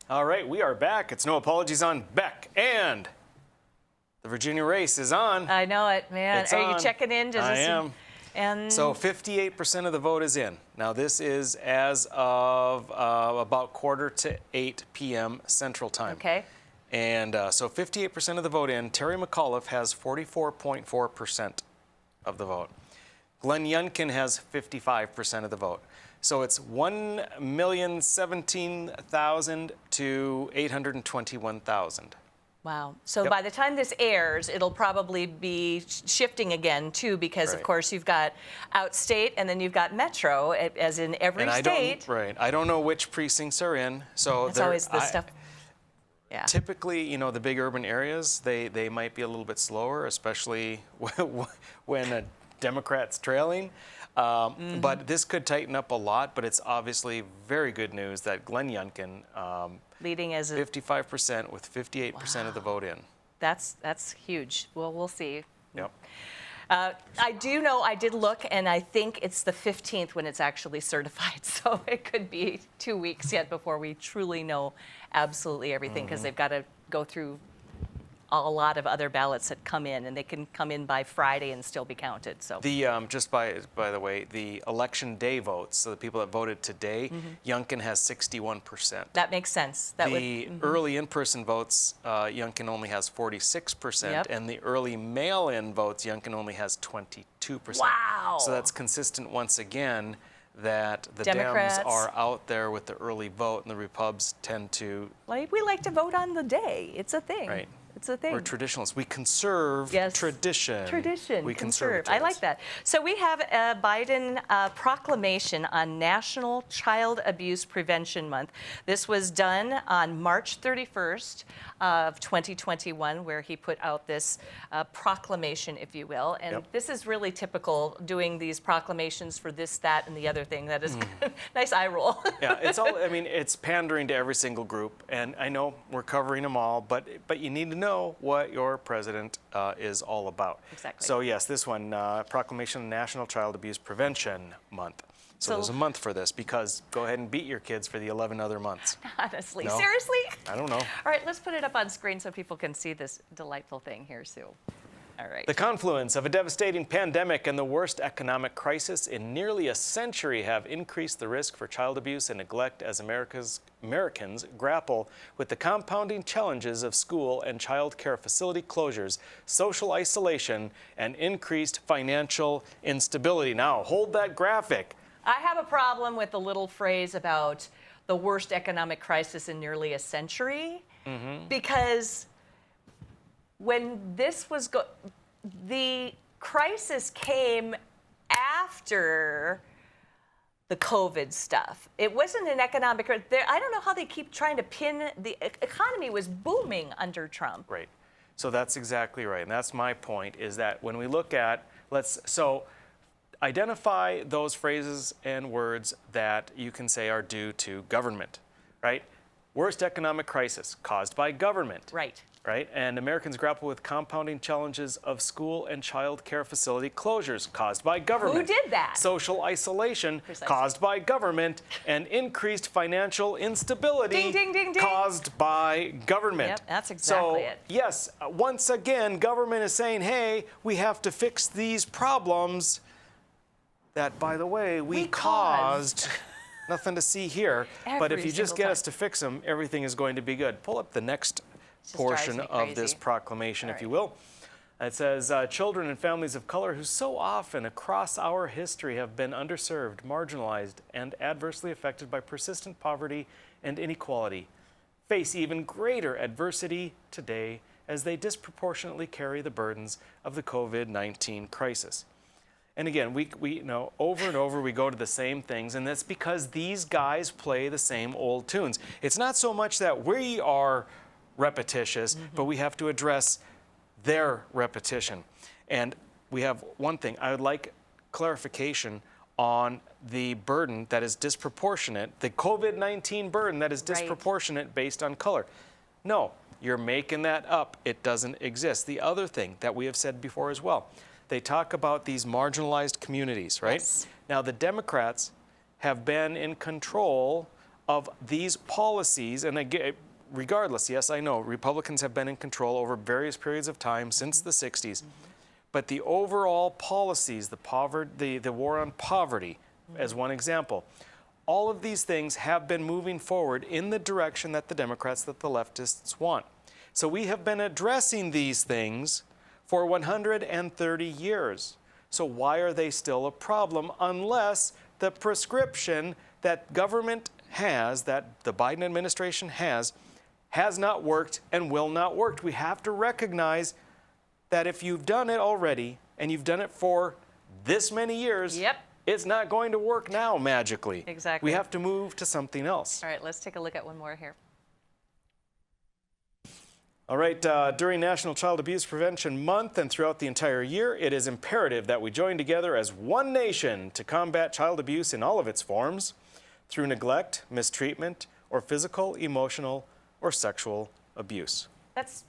All right, we are back. It's No Apologies on Beck, and the Virginia race is on. I know it, man. It's Are on. you checking in? I am. And So 58% of the vote is in. Now, this is as of about 7:45 p.m. Central Time. Okay. And so 58% of the vote in. Terry McAuliffe has 44.4% of the vote. Glenn Youngkin has 55% of the vote. So it's 1,017,000 to 821,000. wow. So Yep. by the time this airs, it'll probably be shifting again, too, because, of Right. course, you've got outstate and then you've got metro, as in every And state. I don't know which precincts are in. So It's always the stuff. Yeah. Typically, you know, the big urban areas, they might be a little bit slower, especially when a Democrat's trailing. But this could tighten up a lot, but it's obviously very good news that Glenn Youngkin, Leading as a 55% with 58% of the vote in. that's huge. Well, we'll see. Yep. I do know, I did look, and I think it's the 15th when it's actually certified. So it could be 2 weeks yet before we truly know absolutely everything, because they've got to go through a lot of other ballots that come in, and they can come in by Friday and still be counted. So The just by the way, the election day votes, so the people that voted today, Youngkin has 61%. that makes sense. That The early in-person votes, Youngkin only has 46%, Yep. and the early mail-in votes, Youngkin only has 22%. Wow. So that's consistent once again that the Democrats Dems are out there with the early vote, and the Repubs tend to, we like to vote on the day. It's a thing. Right. It's a thing. we're traditionalists. We conserve Yes. tradition. Tradition, We conserve. I like that. So we have a Biden proclamation on National Child Abuse Prevention Month. This was done on March 31st of 2021, where he put out this proclamation, if you will. And Yep. this is really typical, doing these proclamations for this, that, and the other thing. That is nice eye roll. Yeah, it's all. I mean, it's pandering to every single group, and I know we're covering them all, but you need to know what your president is all about. Exactly. So yes, this one, Proclamation of National Child Abuse Prevention Month. So there's a month for this, because go ahead and beat your kids for the 11 other months. Honestly. No. Seriously? I don't know. All right, let's put it up on screen so people can see this delightful thing here, Sue. All right. The confluence of a devastating pandemic and the worst economic crisis in nearly a century have increased the risk for child abuse and neglect as Americans grapple with the compounding challenges of school and child care facility closures, social isolation, and increased financial instability. Now, hold that graphic. I have a problem with the little phrase about the worst economic crisis in nearly a century, because when this was the crisis came after the COVID stuff. It wasn't an economic. I don't know how they keep trying to pin the economy was booming under Trump. Right. So that's exactly right. And that's my point, is that when we look at, identify those phrases and words that you can say are due to government, right? Worst economic crisis caused by government. Right. Right? And Americans grapple with compounding challenges of school and child care facility closures caused by government. Who did that? Social isolation Precisely. caused by government, and increased financial instability Ding, ding, ding, ding. caused by government. Yep, that's exactly so, it. Yes, once again, government is saying, hey, we have to fix these problems that, by the way, we caused. Nothing to see here. But if Every you just single get time. us to fix them, everything is going to be good. Pull up the next portion drives me of this crazy. proclamation, All if you will. It says, children and families of color who so often across our history have been underserved, marginalized, and adversely affected by persistent poverty and inequality face even greater adversity today as they disproportionately carry the burdens of the COVID-19 crisis. And again, we know over and over we go to the same things, and that's because these guys play the same old tunes. It's not so much that we are repetitious, but we have to address their repetition. And we have one thing. I would like clarification on the burden that is disproportionate, the COVID-19 burden that is disproportionate based on color. No, you're making that up. It doesn't exist. The other thing that we have said before as well, they talk about these marginalized communities, right? Yes. Now, the Democrats have been in control of these policies, and again, regardless, yes, I know Republicans have been in control over various periods of time since the 60s, but the overall policies, the war on poverty, as one example, all of these things have been moving forward in the direction that the Democrats, that the leftists want. So we have been addressing these things for 130 years. So why are they still a problem unless the prescription that government has, that the Biden administration has not worked and will not work? We have to recognize that if you've done it already and you've done it for this many years, it's not going to work now magically. Exactly. We have to move to something else. All right, let's take a look at one more here. All right, during National Child Abuse Prevention Month and throughout the entire year, it is imperative that we join together as one nation to combat child abuse in all of its forms through neglect, mistreatment, or physical, emotional, or sexual abuse. That's,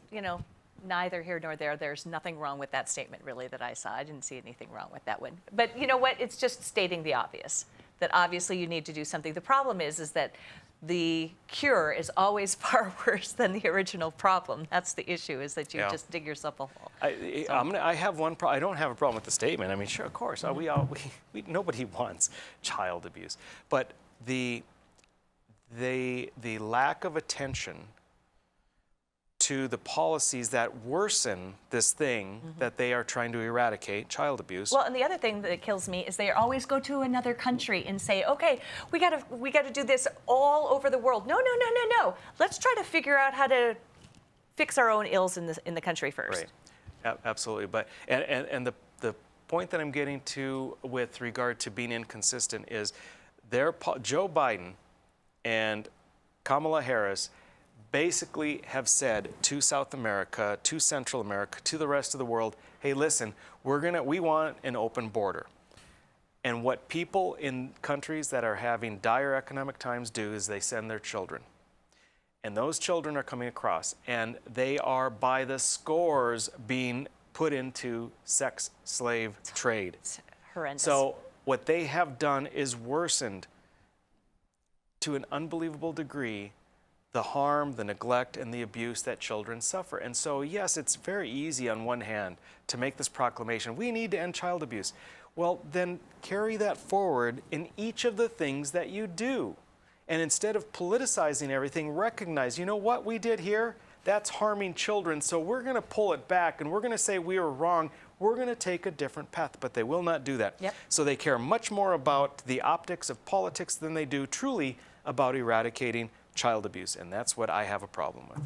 neither here nor there. There's nothing wrong with that statement, really, that I saw. I didn't see anything wrong with that one. But you know what? It's just stating the obvious, that obviously you need to do something. The problem is that the cure is always far worse than the original problem. That's the issue, is that you just dig yourself a hole. I have one problem. I don't have a problem with the statement. I mean, sure, of course. Nobody wants child abuse. But the lack of attention to the policies that worsen this thing that they are trying to eradicate, child abuse. Well, and the other thing that kills me is they always go to another country and say, okay, we got to do this all over the world. No. Let's try to figure out how to fix our own ills in the country first. Right. Absolutely. But and the point that I'm getting to with regard to being inconsistent is Joe Biden and Kamala Harris basically have said to South America, to Central America, to the rest of the world, hey, listen, we want an open border. And what people in countries that are having dire economic times do is they send their children. And those children are coming across, and they are by the scores being put into sex slave trade. It's horrendous. So what they have done is worsened to an unbelievable degree the harm, the neglect, and the abuse that children suffer. And so, yes, it's very easy on one hand to make this proclamation, we need to end child abuse. Well, then carry that forward in each of the things that you do. And instead of politicizing everything, recognize, you know what we did here? That's harming children, so we're going to pull it back, and we're going to say we were wrong. We're going to take a different path, but they will not do that. So they care much more about the optics of politics than they do truly about eradicating child abuse, and that's what I have a problem with.